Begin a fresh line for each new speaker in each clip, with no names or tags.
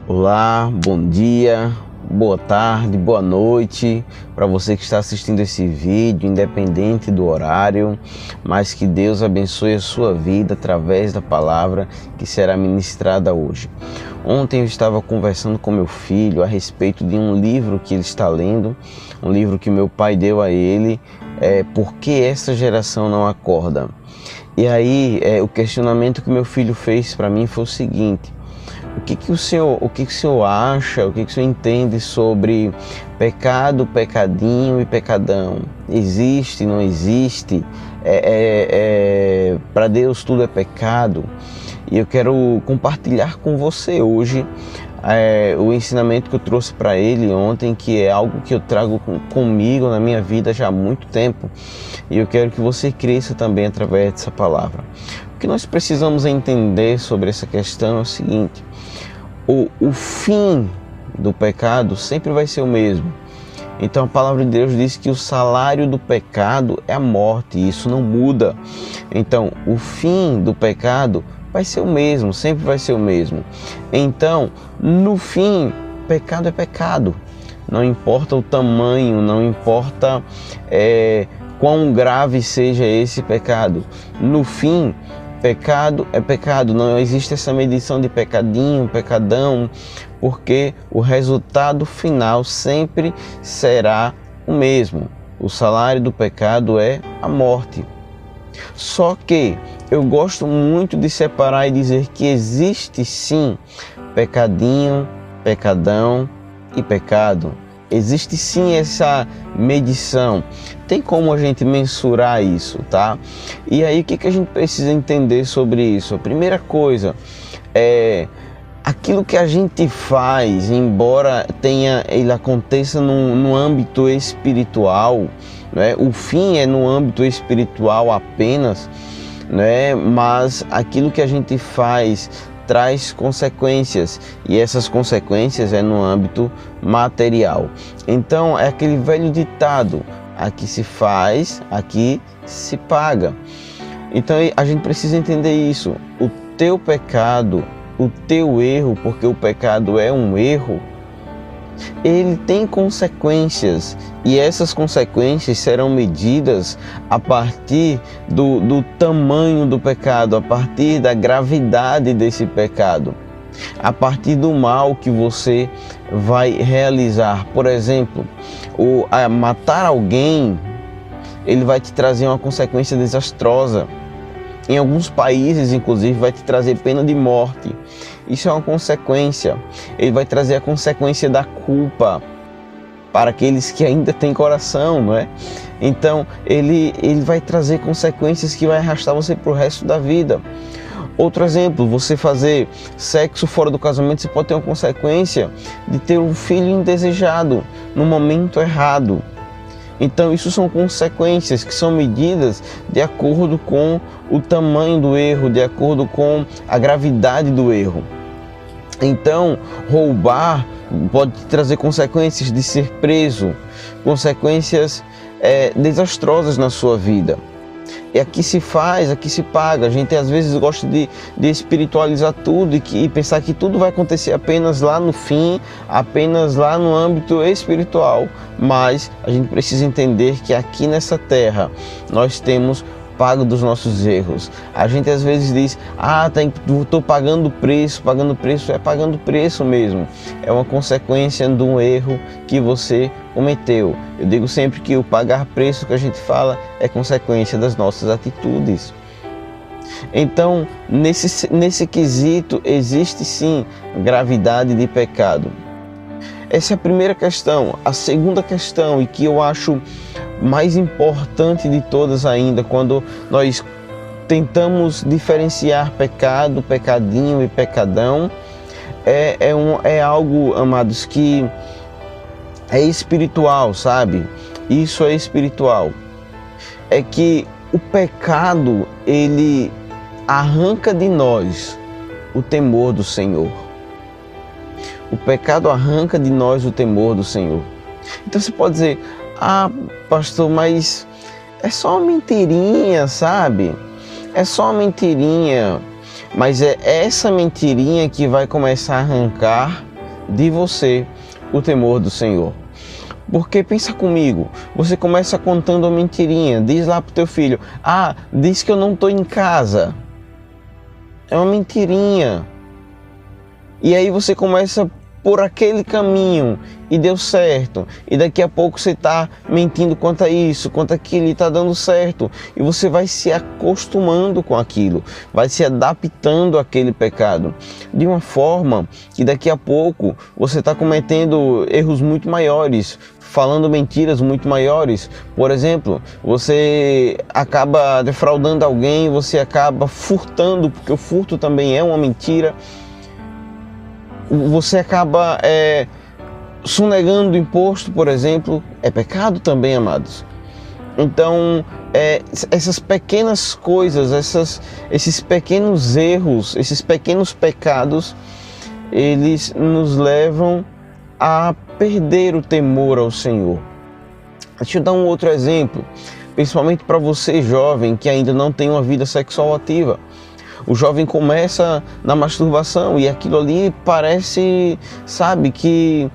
Olá, bom dia, boa tarde, boa noite para você que está assistindo esse vídeo, independente do horário, mas que Deus abençoe a sua vida através da palavra que será ministrada hoje. Ontem eu estava conversando com meu filho a respeito de um livro que ele está lendo, um livro que meu pai deu a ele, Por que essa geração não acorda? E aí o questionamento que meu filho fez para mim foi o seguinte: o que o senhor acha, o que o senhor entende sobre pecado, pecadinho e pecadão? Existe, não existe? Para Deus tudo é pecado. E eu quero compartilhar com você hoje o ensinamento que eu trouxe para ele ontem, que é algo que eu trago comigo na minha vida já há muito tempo. E eu quero que você cresça também através dessa palavra. O que nós precisamos entender sobre essa questão é o seguinte: o fim do pecado sempre vai ser o mesmo. Então a palavra de Deus diz que o salário do pecado é a morte, e isso não muda. Então o fim do pecado vai ser o mesmo, sempre vai ser o mesmo. Então, no fim, pecado é pecado. Não importa o tamanho, não importa quão grave seja esse pecado. No fim, pecado é pecado. Não existe essa medição de pecadinho, pecadão, porque o resultado final sempre será o mesmo. O salário do pecado é a morte. Só que eu gosto muito de separar e dizer que existe sim pecadinho, pecadão e pecado. Existe sim essa medição. Tem como a gente mensurar isso, tá? E aí o que a gente precisa entender sobre isso? A primeira coisa é aquilo que a gente faz, embora ele aconteça no âmbito espiritual, né? O fim é no âmbito espiritual apenas, né? Mas aquilo que a gente faz traz consequências, e essas consequências é no âmbito material. Então é aquele velho ditado: aqui se faz, aqui se paga. Então a gente precisa entender isso. O teu pecado, o teu erro, porque o pecado é um erro, ele tem consequências, e essas consequências serão medidas a partir do tamanho do pecado, a partir da gravidade desse pecado, a partir do mal que você vai realizar. Por exemplo, matar alguém, ele vai te trazer uma consequência desastrosa. Em alguns países, inclusive, vai te trazer pena de morte. Isso é uma consequência. Ele vai trazer a consequência da culpa para aqueles que ainda têm coração, não é? Então, ele vai trazer consequências que vai arrastar você para o resto da vida. Outro exemplo: você fazer sexo fora do casamento, você pode ter uma consequência de ter um filho indesejado no momento errado. Então isso são consequências que são medidas de acordo com o tamanho do erro, de acordo com a gravidade do erro. Então roubar pode trazer consequências de ser preso, consequências desastrosas na sua vida. E aqui se faz, aqui se paga. A gente às vezes gosta de espiritualizar tudo e pensar que tudo vai acontecer apenas lá no fim, apenas lá no âmbito espiritual. Mas a gente precisa entender que aqui nessa terra nós temos pago dos nossos erros. A gente às vezes diz: estou pagando preço. Pagando preço mesmo. É uma consequência de um erro que você cometeu. Eu digo sempre que o pagar preço que a gente fala é consequência das nossas atitudes. Então, nesse quesito, existe sim gravidade de pecado. Essa é a primeira questão. A segunda questão, e que eu acho mais importante de todas ainda, quando nós tentamos diferenciar pecado, pecadinho e pecadão, é algo, amados, que é espiritual, sabe? Isso é espiritual. É que o pecado, ele arranca de nós o temor do Senhor. O pecado arranca de nós o temor do Senhor. Então você pode dizer: pastor, mas é só uma mentirinha, sabe? É só uma mentirinha. Mas é essa mentirinha que vai começar a arrancar de você o temor do Senhor. Porque pensa comigo, você começa contando uma mentirinha, diz lá pro teu filho, diz que eu não estou em casa. É uma mentirinha. E aí você começa por aquele caminho e deu certo. E daqui a pouco você está mentindo quanto a isso, quanto aquilo, e está dando certo. E você vai se acostumando com aquilo, vai se adaptando àquele pecado. De uma forma que daqui a pouco você está cometendo erros muito maiores, falando mentiras muito maiores. Por exemplo, você acaba defraudando alguém, você acaba furtando, porque o furto também é uma mentira. Você acaba sonegando imposto, por exemplo, é pecado também, amados. Então, essas pequenas coisas, esses pequenos erros, esses pequenos pecados, eles nos levam a perder o temor ao Senhor. Deixa eu dar um outro exemplo, principalmente para você jovem que ainda não tem uma vida sexual ativa. O jovem começa na masturbação e aquilo ali parece, sabe, que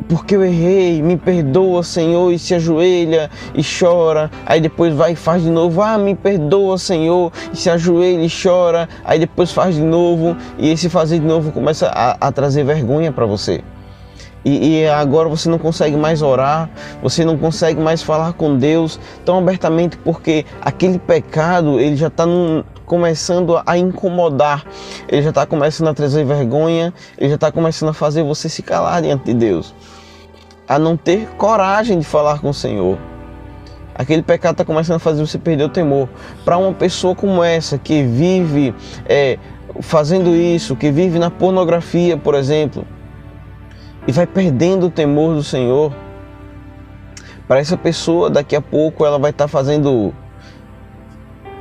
porque eu errei, me perdoa, Senhor, e se ajoelha e chora, aí depois vai e faz de novo, me perdoa, Senhor, e se ajoelha e chora, aí depois faz de novo, e esse fazer de novo começa a trazer vergonha para você. E agora você não consegue mais orar, você não consegue mais falar com Deus tão abertamente, porque aquele pecado ele já está começando a incomodar, ele já está começando a trazer vergonha, ele já está começando a fazer você se calar diante de Deus, a não ter coragem de falar com o Senhor. Aquele pecado está começando a fazer você perder o temor. Para uma pessoa como essa, que vive fazendo isso, que vive na pornografia, por exemplo, e vai perdendo o temor do Senhor, para essa pessoa daqui a pouco ela vai estar fazendo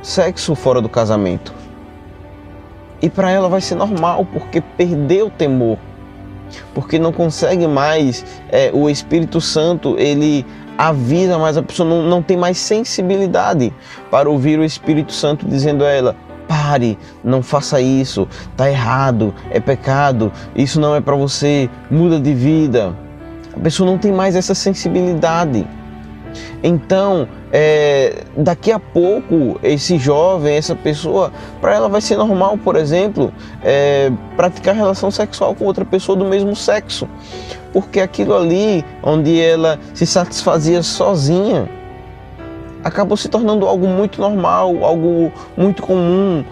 sexo fora do casamento. E para ela vai ser normal, porque perdeu o temor, porque não consegue mais, o Espírito Santo ele avisa, mas a pessoa não tem mais sensibilidade para ouvir o Espírito Santo dizendo a ela: pare, não faça isso, está errado, é pecado, isso não é para você, muda de vida. A pessoa não tem mais essa sensibilidade. Então, daqui a pouco, esse jovem, essa pessoa, para ela vai ser normal, por exemplo, praticar relação sexual com outra pessoa do mesmo sexo, porque aquilo ali, onde ela se satisfazia sozinha, acabou se tornando algo muito normal, algo muito comum,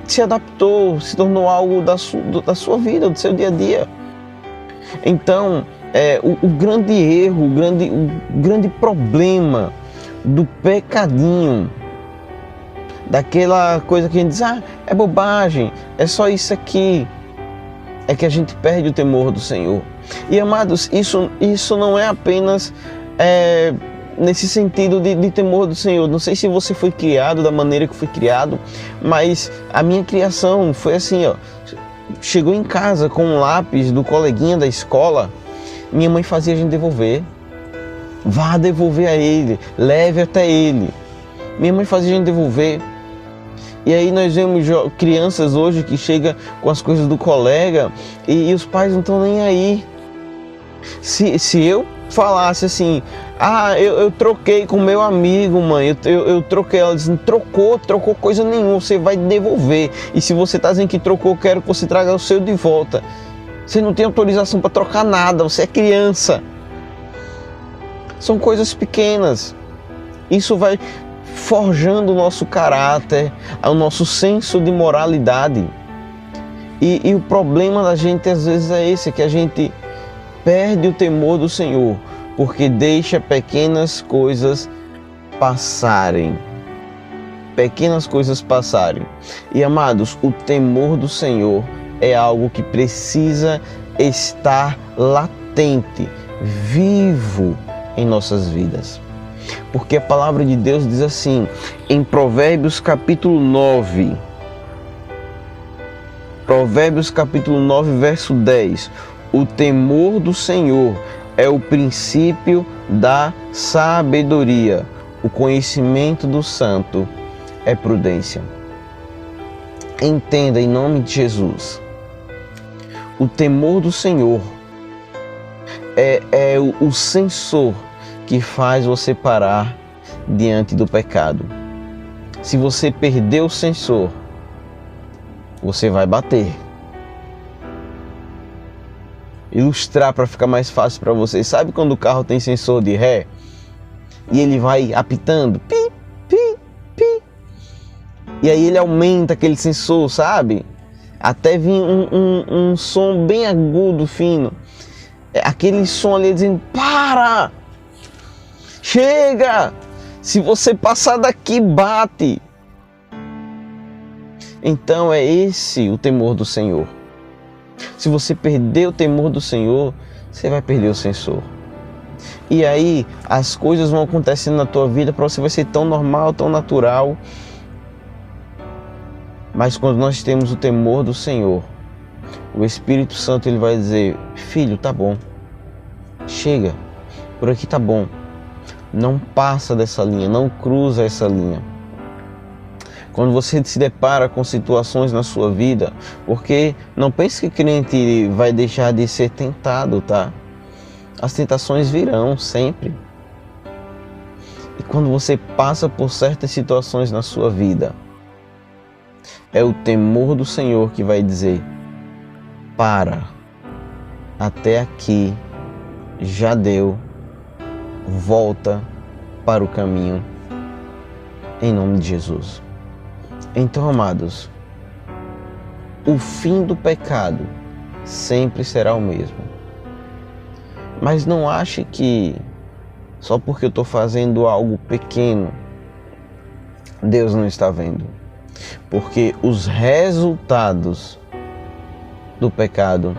se adaptou, se tornou algo da sua vida, do seu dia a dia. Então, o grande erro, o grande problema do pecadinho, daquela coisa que a gente diz, é bobagem, é só isso aqui, é que a gente perde o temor do Senhor. E amados, isso não é apenas nesse sentido de temor do Senhor. Não sei se você foi criado da maneira que foi criado, mas a minha criação foi assim, chegou em casa com um lápis do coleguinha da escola, minha mãe fazia a gente devolver. Vá devolver a ele, leve até ele. Minha mãe fazia a gente devolver. E aí nós vemos crianças hoje que chegam com as coisas do colega e os pais não estão nem aí. Se eu falasse assim, eu troquei com meu amigo, mãe, eu troquei, ela disse, trocou coisa nenhuma, você vai devolver. E se você está dizendo que trocou, quero que você traga o seu de volta. Você não tem autorização para trocar nada, você é criança. São coisas pequenas. Isso vai forjando o nosso caráter, o nosso senso de moralidade. E o problema da gente às vezes é esse, que a gente perde o temor do Senhor, porque deixa pequenas coisas passarem. Pequenas coisas passarem. E amados, o temor do Senhor é algo que precisa estar latente, vivo em nossas vidas. Porque a palavra de Deus diz assim, em Provérbios capítulo 9, verso 10, o temor do Senhor é o princípio da sabedoria, o conhecimento do santo é prudência. Entenda em nome de Jesus, O temor do Senhor é o sensor que faz você parar diante do pecado. Se você perder o sensor, você vai bater. Ilustrar para ficar mais fácil para você. Sabe quando o carro tem sensor de ré e ele vai apitando? Pi, pi, pi. E aí ele aumenta aquele sensor, sabe? Até vir um som bem agudo, fino. Aquele som ali dizendo: para! Chega! Se você passar daqui, bate. Então é esse o temor do Senhor. Se você perder o temor do Senhor, você vai perder o sensor. E aí as coisas vão acontecendo na tua vida, para você vai ser tão normal, tão natural. Mas quando nós temos o temor do Senhor, o Espírito Santo ele vai dizer: filho, tá bom. Chega, por aqui tá bom. Não passa dessa linha, não cruza essa linha. Quando você se depara com situações na sua vida, porque não pense que crente vai deixar de ser tentado, tá? As tentações virão sempre. E quando você passa por certas situações na sua vida, é o temor do Senhor que vai dizer: para, até aqui já deu, volta para o caminho, em nome de Jesus. Então, amados, o fim do pecado sempre será o mesmo. Mas não ache que só porque eu estou fazendo algo pequeno, Deus não está vendo. Porque os resultados do pecado,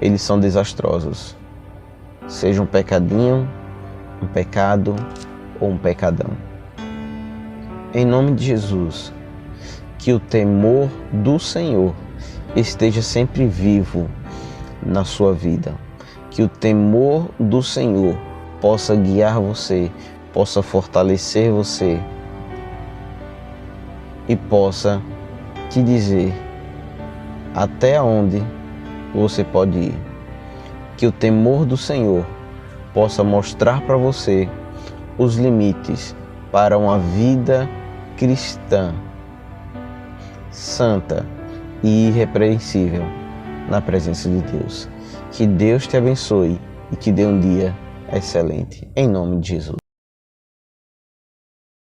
eles são desastrosos. Seja um pecadinho, um pecado ou um pecadão. Em nome de Jesus, que o temor do Senhor esteja sempre vivo na sua vida. Que o temor do Senhor possa guiar você, possa fortalecer você e possa te dizer até onde você pode ir. Que o temor do Senhor possa mostrar para você os limites para uma vida cristã, santa e irrepreensível na presença de Deus. Que Deus te abençoe e que dê um dia excelente. Em nome de Jesus.